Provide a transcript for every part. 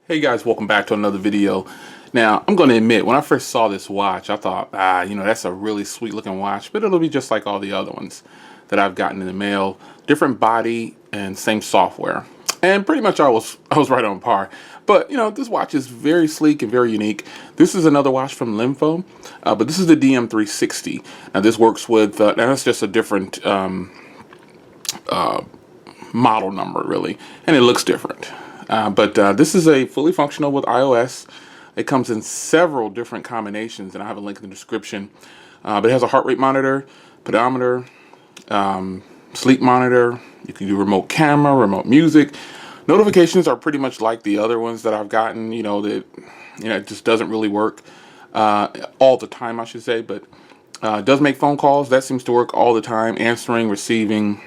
Hey guys, welcome back to another video. Now, I'm going to admit, when I first saw this watch, I thought, that's a really sweet looking watch, but it'll be just like all the other ones that I've gotten in the mail. Different body and same software. And pretty much I was right on par. But, this watch is very sleek and very unique. This is another watch from Lemfo, but this is the DM360. Now, this works with, now that's just a different model number, really, and it looks different. But this is a fully functional with iOS. It comes in several different combinations, and I have a link in the description. But it has a heart rate monitor, pedometer, sleep monitor. You can do remote camera, remote music. Notifications are pretty much like the other ones that I've gotten. It just doesn't really work all the time, I should say. But it does make phone calls. That seems to work all the time. Answering, receiving,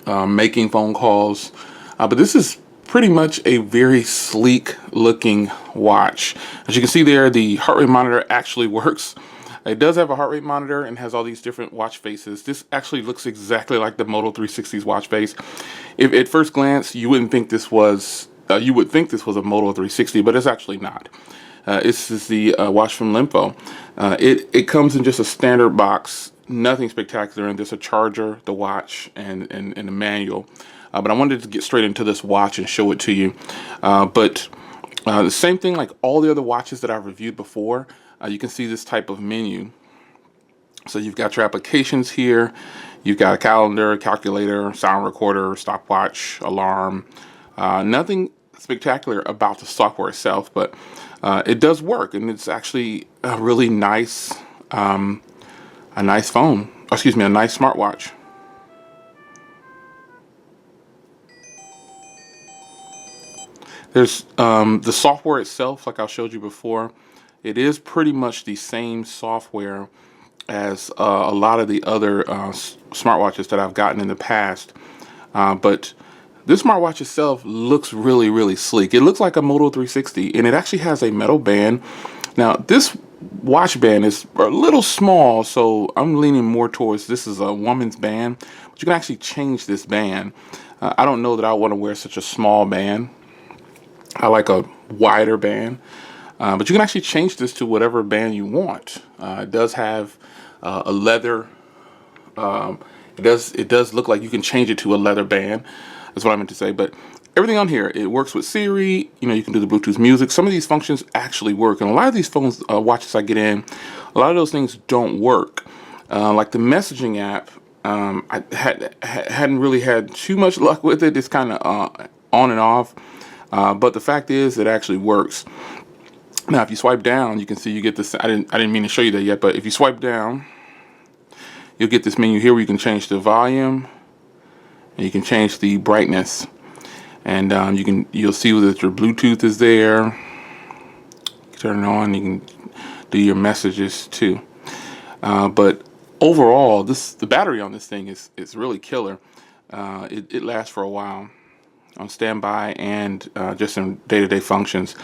making phone calls. But this is pretty much a very sleek looking watch. As you can see there, the heart rate monitor actually works. It does have a heart rate monitor and has all these different watch faces. This actually looks exactly like the Moto 360's watch face. If at first glance you wouldn't think this was, you would think this was a Moto 360, but it's actually not. This is the watch from Lemfo. It comes in just a standard box, nothing spectacular, and there's a charger, the watch, and a manual. But I wanted to get straight into this watch and show it to you. But the same thing like all the other watches that I've reviewed before, you can see this type of menu. So you've got your applications here. You've got a calendar, calculator, sound recorder, stopwatch, alarm. Nothing spectacular about the software itself, but it does work, and it's actually a really nice, a nice phone. Excuse me, a nice smartwatch. There's the software itself, like I showed you before. It is pretty much the same software as a lot of the other smartwatches that I've gotten in the past. But this smartwatch itself looks really, really sleek. It looks like a Moto 360, and it actually has a metal band. Now, this watch band is a little small, so I'm leaning more towards this is a woman's band. But you can actually change this band. I don't know that I want to wear such a small band. I like a wider band, but you can actually change this to whatever band you want. It does have a leather. It does look like you can change it to a leather band. That's what I meant to say. But everything on here, it works with Siri. You can do the Bluetooth music. Some of these functions actually work, and a lot of these phones watches I get in, a lot of those things don't work. Like the messaging app, I hadn't really had too much luck with it. It's kind of on and off. But the fact is, it actually works. Now, if you swipe down, you can see you get this. I didn't mean to show you that yet, but if you swipe down, you'll get this menu here where you can change the volume, and you can change the brightness, and you'll see that your Bluetooth is there. Turn it on. You can do your messages too. But overall, the battery on this thing is really killer. It lasts for a while on standby and just in day-to-day functions.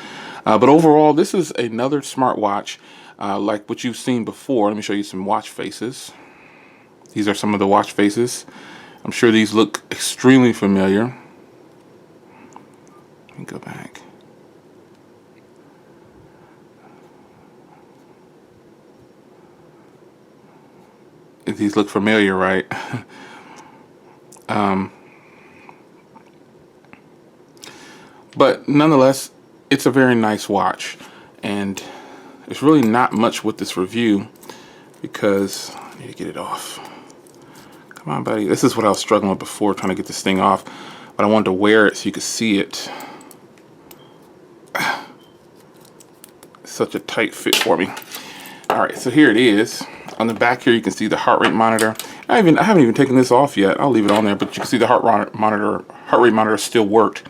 But overall, this is another smartwatch like what you've seen before. Let me show you some watch faces. These are some of the watch faces. I'm sure these look extremely familiar. Let me go back. These look familiar, right? But nonetheless, it's a very nice watch, and there's really not much with this review because I need to get it off. Come on, buddy. This is what I was struggling with before, trying to get this thing off, but I wanted to wear it so you could see it. It's such a tight fit for me. All right, so here it is. On the back here, you can see the heart rate monitor. I haven't even taken this off yet. I'll leave it on there, but you can see the heart rate monitor still worked.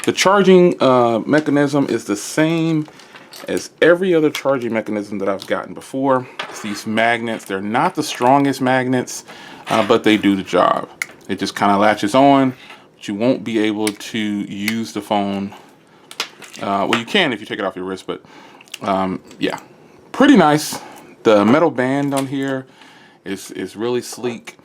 The charging mechanism is the same as every other charging mechanism that I've gotten before. It's these magnets. They're not the strongest magnets, but they do the job. It just kind of latches on, but you won't be able to use the phone. Well, you can if you take it off your wrist, but yeah, pretty nice. The metal band on here is really sleek.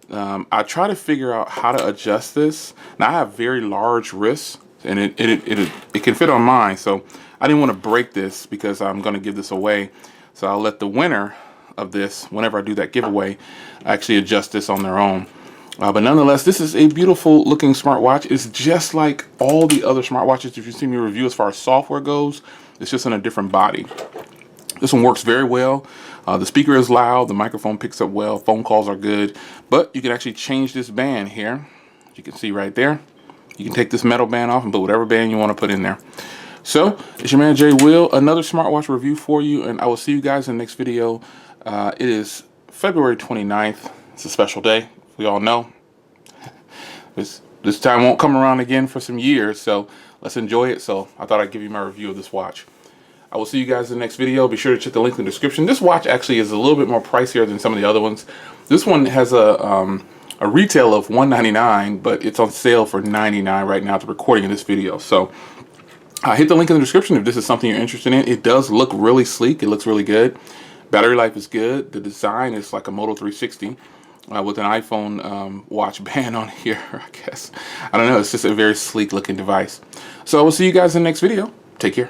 I try to figure out how to adjust this. Now, I have very large wrists, and it can fit on mine. So I didn't want to break this because I'm going to give this away. So I'll let the winner of this, whenever I do that giveaway, actually adjust this on their own. But nonetheless, this is a beautiful looking smartwatch. It's just like all the other smartwatches if you've seen me review as far as software goes. It's just in a different body. This one works very well. The speaker is loud, the microphone picks up well, phone calls are good, but you can actually change this band here. You can see right there. You can take this metal band off and put whatever band you want to put in there. So, it's your man Jay Will, another smartwatch review for you, and I will see you guys in the next video. It is February 29th. It's a special day. We all know. This time won't come around again for some years, so let's enjoy it. So I thought I'd give you my review of this watch. I will see you guys in the next video. Be sure to check the link in the description. This watch actually is a little bit more pricier than some of the other ones. This one has a retail of $199, but it's on sale for $99 right now at the recording of this video. So hit the link in the description if this is something you're interested in. It does look really sleek. It looks really good. Battery life is good. The design is like a Moto 360 with an iPhone watch band on here, I guess. I don't know. It's just a very sleek looking device. So I will see you guys in the next video. Take care.